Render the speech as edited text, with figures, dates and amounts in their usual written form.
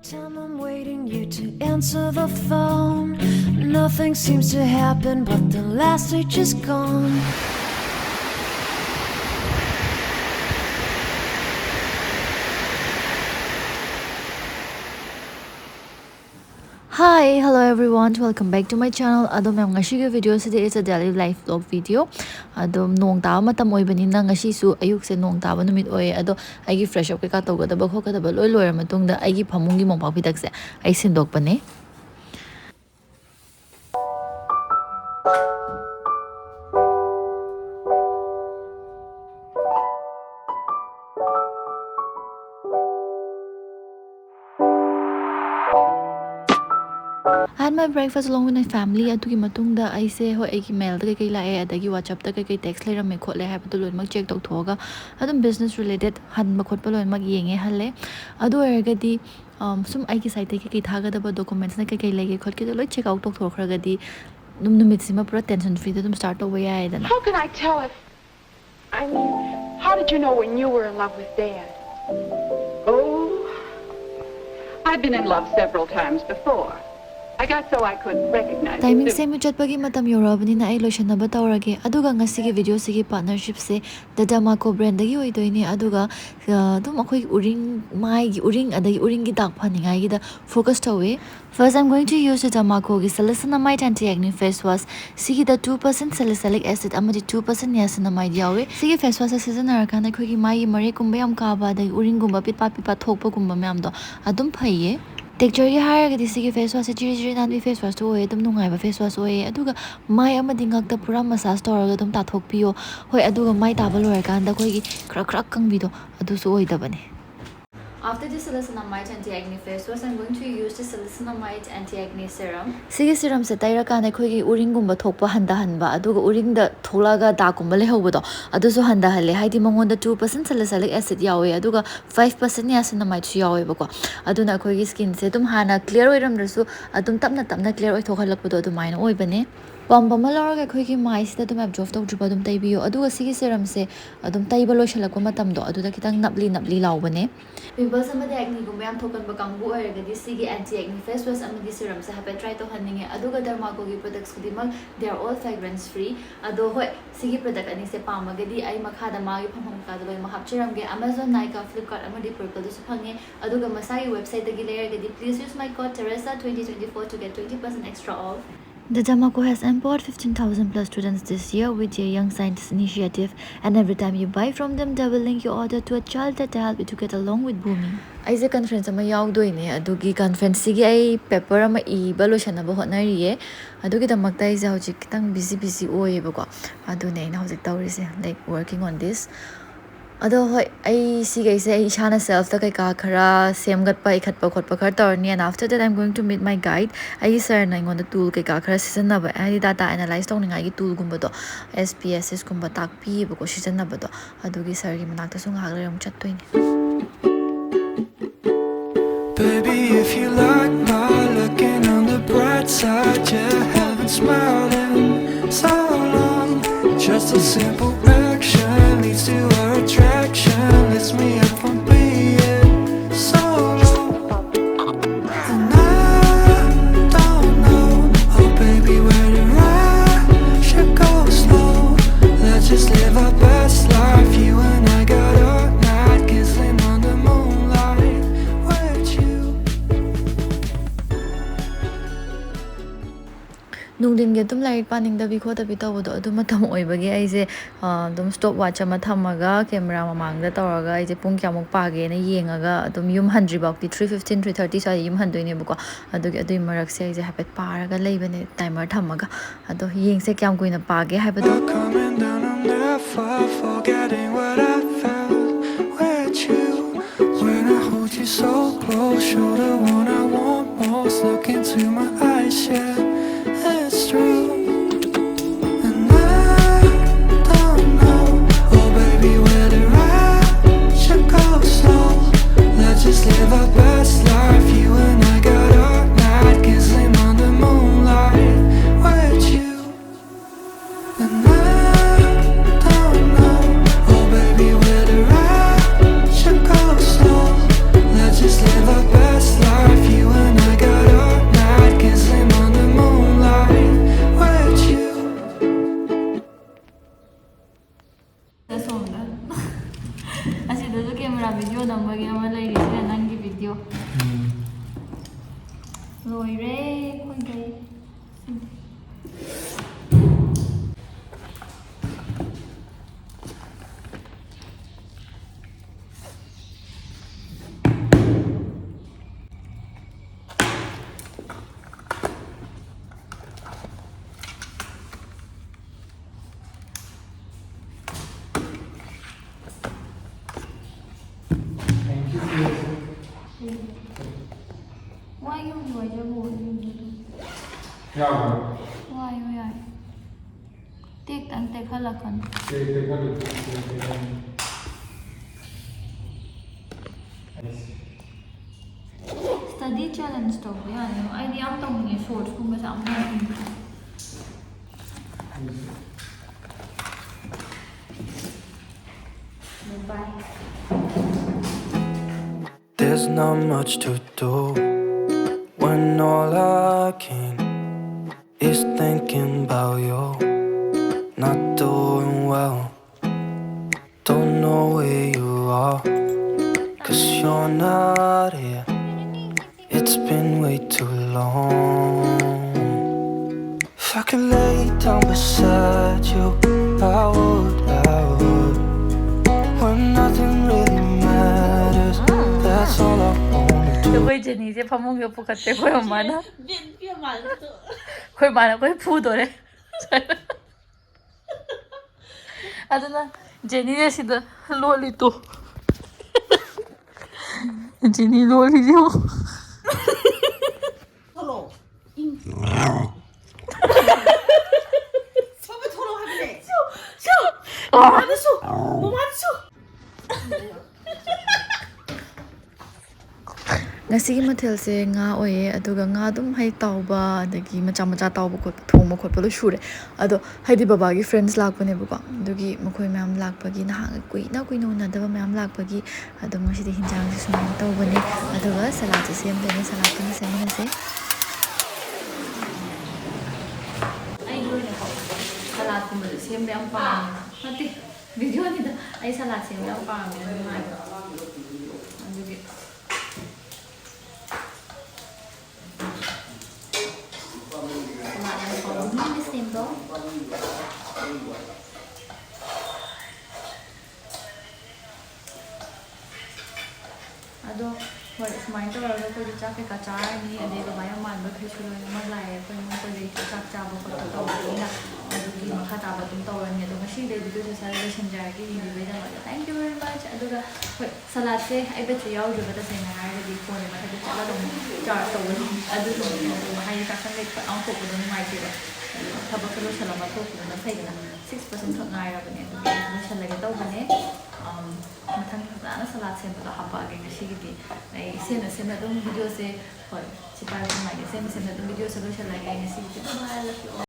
Time I'm waiting you to answer the phone. Nothing seems to happen, but the last stage is gone. Hi, hello everyone. Welcome back to my channel. Adom yung ngasi video today is a daily life vlog video. Adom nong tawa matam oy bani na ngasi su ayuk se nong tawa numit oy ado aigi fresh up ka tawga da ba kho ka da ba loi loi matung da aigi phamungi mongpak pidak se ai sindok pane. I had my breakfast along with my family. Atugi matungda I say ho egi mail da kai lae adagi WhatsApp da kai text lai ram khole ha patu loin mak check tok thoga adum business related han ma khot pa loin mak yenge halle adu ergadi sum aigi site kai thaga da ba documents na kai lege khot ke loi check out tok thokra gadi numit sima pura tension free da dum start over ya da How can I tell if I mean, how did you know when you were in love with Dad? Oh, I've been in love several times before. I got so I could recognize timing it. same chat pagi matam yorabani na ai lotion na batawrage aduga ngasi ge video sigi partnership se the Derma Co brand dagi oi doini aduga dum akhoi uring mai gi uring adagi uring gi dak phaningai gi da focus tawe. First, I'm going to use the Derma Co salicylamide anti-acne face wash. Sigi the 2% salicylic acid amadi 2% niacinamide yawe. Sigi face wash season arakana khoi gi mai mare kumba yam ka ba da uring gumba pit pa thokpa gumba myam do adum phaiye. Texture gi haragadi sigi face wash chiri chiri nan bi face wash to oye dum nungai ba face wash oye aduga mai amadi ngak da pura massage toraga dum ta thokpiyo hoi aduga mai ta ba loi kan da khoi gi krak kang bi do adu so oi da bane. After the salicylamide anti-acne face wash, I'm going to use the salicylamide anti-acne serum. Sigi serum se taira kan khoi gi uring gumba thokpa handa hanba aduga uring da tholaga da gumba le hobo do adu so handa halle haidi mangon da 2% salicylic acid yawe aduga 5% niacinamide su yawe ba ko aduna khoi gi skin se dum hana clear oiram rasu adum tapna clear oi thokhalak do adu maina oi bane. Pamba malaraga khoi gi mai sida dum absorb tok juba dum taibiyo aduga sigi serum se adum taiba lo shalak ko matam do adu da kitang napli law bane. Pimples amadi acne gumba yam thokan ba kangbu oiragadi sigi anti-acne face wash amadi serum se hape try to haninge aduga Derma Co gi products kudimak they are all fragrance free ado hoi sigi product ani se pamagadi ai makha da magi phamham ka da bai mahapchiram ge Amazon Nykaa Flipkart amadi Purple du su phange aduga masai website dagi layeragadi please use my code teresa2024 to get 20% extra off. The Derma Co has empowered 15,000 plus students this year with their Young Scientist initiative, and every time you buy from them, they will link your order to a child that help you to get along with booming. I say conference ama yaudoi ne adugi conference sigi ai paper ama I baloshan ba hotnariye adugi damakta I hojik kitang busy oye ba ko adu ne na hojik tawrise like working on this. Ado hoi I see guys I shana self ta kai ka khara same gat pa ikhat pa khot pa khar torni and after that I'm going to meet my guide I sir na ngon the tool kai ka khara season na ba ai data analyze tong ngai gi tool gumba do SPSS gumba tak pi ba ko season na ba do adu gi sir gi manak ta sung hag ram chat toin. Baby, if you like my looking on the bright side, you haven't smiled in so long. Just a simple action leads to our attraction, lifts me up from being so low. And I don't know, oh baby, where to ride, should go slow. Let's just live our best life, you and I got all night, kissing on the moonlight with you. Nungdin ge tum like paning da bi kho da bi taw do adu matam oi bagi ai je dum stop watch ama thamaga camera mamang da tawraga ai je pung kyamuk pa ge na yengaga dum yum 100 bak 3:15 3:30 sa yum 100 ne buko adu ge adu marak se ai je hapet paraga leibane timer thamaga adu yeng se kyam kuina pa ge ha badu Coming down, I'm never forgetting what I felt with you. When I hold you so close, you're the one I want most. Look into my eyes, yeah, it's true. And I don't know, oh baby, where to ride, should go slow. Let's just live our best life, you and I got all night, kissing on the moonlight with you. And I don't know, oh baby, where to ride, should go slow. Let's just live our best life. ꯂꯣꯏꯔꯦ ꯑꯩꯈꯣꯏꯒꯤ 와이요 와이요 야, 와이요 야이 떼깐 떼칼라칸 스터디 챌린지 tꯧꯕ ꯌꯥꯅꯤ ꯑꯩꯗꯤ ꯌꯥꯝ ꯇꯧꯅꯤꯡꯉꯦ shorts ꯀꯨꯝꯕꯁꯦ ꯌꯥꯝ ꯇꯧꯅꯤꯡꯉꯦ there's not much to do when all I can is thinking about you. Not doing well, don't know where you are, 'cause you're not here. It's been way too long. If I could lay down beside you, I would, when nothing really matters, that's all I wanna do. ꯑꯩꯈꯣꯏ ꯖꯦꯅꯤꯁꯦ ꯐꯃꯨꯡꯗ ꯄꯨꯈꯠꯇꯦ ꯑꯩꯈꯣꯏ ꯃꯃꯥꯅ ꯑꯩꯈꯣꯏ ꯃꯥꯅ ꯑꯩꯈꯣꯏ ꯐꯨꯗꯣꯔꯦ ꯑꯗꯨꯅ ꯖꯦꯅꯤꯁꯦ ꯁꯤꯗ ꯂꯣꯠꯂꯤ two Jenny ꯂꯣꯠꯂꯤꯁꯤ ꯉꯁꯤꯒꯤ ꯃꯊꯦꯜꯁꯦ ꯉꯥ ꯑꯣꯏꯌꯦ ꯑꯗꯨꯒ ꯉꯥ ꯑꯗꯨꯝ ꯍꯩ ꯇꯥꯎꯕ ꯑꯗꯒꯤ ꯃꯆꯥ ꯃꯆꯥ ꯇꯥꯎꯕ ꯈꯣꯠꯄ ꯊꯣꯡꯕ ꯈꯣꯠꯄ ꯂꯣꯏ ꯁꯨꯔꯦ ꯑꯗꯣ ꯍꯥꯏꯗꯤ ꯕꯕꯥꯒꯤ ꯐ꯭ꯔꯦꯟడ్ꯁ ꯂꯥꯛꯄꯅꯦꯕꯀꯣ ꯑꯗꯨꯒꯤ ꯃꯈꯣꯏ ꯃꯌꯥꯝ ꯂꯥꯛꯄꯒꯤ ꯅꯍꯥꯟ ꯀꯨꯏꯅ ꯎꯅꯗꯕ ꯃꯌꯥꯝ ꯂꯥꯛꯄꯒꯤ ꯑꯗꯣ ꯉꯁꯤꯗꯤ ꯍꯤꯟꯖꯥꯡꯁꯦ ꯁꯨꯃꯥꯏꯅ ꯇꯧꯕꯅꯦ ꯑꯗꯨꯒ ꯁꯂꯥꯗꯁꯦ ꯁꯦꯝꯗꯣꯏꯅꯦ ꯁꯂꯥꯗ ꯄꯨꯟꯅ ꯁꯦꯝꯃꯤꯟꯅꯁꯦ ꯑꯩꯒꯤ ꯑꯣꯏꯅꯀꯣ ꯁꯂꯥꯗꯀꯨꯝꯕꯁꯦ ꯁꯦꯝꯕ ꯌꯥꯝ ꯄꯥꯝꯃꯦ ꯅꯠꯇꯦ ꯚꯤꯗꯤꯑꯣꯅꯤꯗ ꯑꯩ ꯁꯂꯥꯗ ꯁꯦꯝꯕ ꯌꯥꯝ ꯄꯥꯝꯃꯦ ꯅꯨꯡꯉꯥꯏꯕ ꯑꯗꯨꯒꯤ ꯑꯗꯣ ꯍꯣꯏ ꯁꯨꯃꯥꯏꯅ ꯇꯧꯔꯒ ꯑꯩꯈꯣꯏꯗꯤ ꯆꯥꯛ ꯀꯩꯀꯥ ꯆꯥꯔꯅꯤ ꯑꯗꯩ ꯕꯕꯥ ꯌꯥꯝ ꯃꯥꯟꯕꯈꯩꯁꯨ ꯂꯣꯏꯅꯃꯛ ꯂꯥꯛꯑꯦ ꯑꯩꯈꯣꯏ ꯃꯈꯣꯏꯗꯩꯁꯨ ꯆꯥꯛ ꯆꯥꯕ ꯈꯣꯠꯄ ꯇꯧꯕꯅꯤꯅ ꯑꯗꯨꯒꯤ ꯃꯈꯥ ꯇꯥꯕ ꯑꯗꯨꯝ ꯇꯧꯔꯅꯤ ꯑꯗꯣ ꯉꯁꯤꯗꯤ ꯚꯤꯗꯤꯑꯣꯁꯦ ꯁꯔ ꯂꯣꯏꯁꯤꯟꯖꯔꯒꯦ ꯌꯦꯡꯕꯤꯕꯒꯤꯗꯃꯛꯇ ꯊꯦꯡꯛ ꯌꯨ ꯚꯦꯔꯤ ꯃꯆ ꯑꯗꯨꯒ ꯍꯣꯏ ꯁꯂꯥꯗꯁꯦ ꯑꯩ ꯕꯦꯇ꯭ꯔꯤ ꯌꯥꯎꯗ꯭ꯔꯤꯕ ꯇꯁꯦꯡꯅ ꯍꯥꯏꯔꯒꯗꯤ ꯐꯣꯟꯒꯤ ꯃꯊꯛꯇ ꯆꯠꯂꯒ ꯑꯃꯨꯛ ꯆꯥꯔꯖ ꯇꯧꯕꯗꯣ ꯑꯗꯨꯗꯨꯅꯤ ꯑꯗꯨꯒ ꯍꯥꯏꯗꯤ ꯆꯥꯛꯁꯪ ꯂꯩ ꯊꯣꯛꯄꯗꯣ ꯅꯨꯡꯉꯥꯏꯇꯦꯕ ꯊꯕꯛꯁꯨ ꯂꯣꯏꯁꯤꯜꯂꯝꯃ ꯊꯣꯛꯄꯗꯨꯅ ꯐꯩꯗꯅ 6% ꯈꯛ ꯉꯥꯏꯔꯕꯅꯦ ꯑꯗꯨꯒꯤ ꯂꯣꯏꯁꯤꯜꯂꯒꯦ ꯇꯧꯕꯅꯦ ꯃꯊꯪ ꯐꯖꯅ ꯁꯂꯥꯗ ꯁꯦꯝꯕꯗꯣ ꯍꯥꯞꯄꯛꯑꯒꯦ ꯉꯁꯤꯒꯤꯗꯤ ꯑꯩ ꯁꯦꯝꯅ ꯑꯗꯨꯝ ꯚꯤꯗꯤꯑꯣꯁꯦ ꯍꯣꯏ ꯁꯤ ꯄꯥꯏꯕ ꯅꯨꯡꯉꯥꯏꯒꯦ ꯁꯦꯝꯅ ꯑꯗꯨꯝ ꯚꯤꯗꯤꯑꯣꯁꯦ ꯂꯣꯏꯁꯤꯜꯂꯒꯦ ꯉꯁꯤꯒꯤꯗꯤ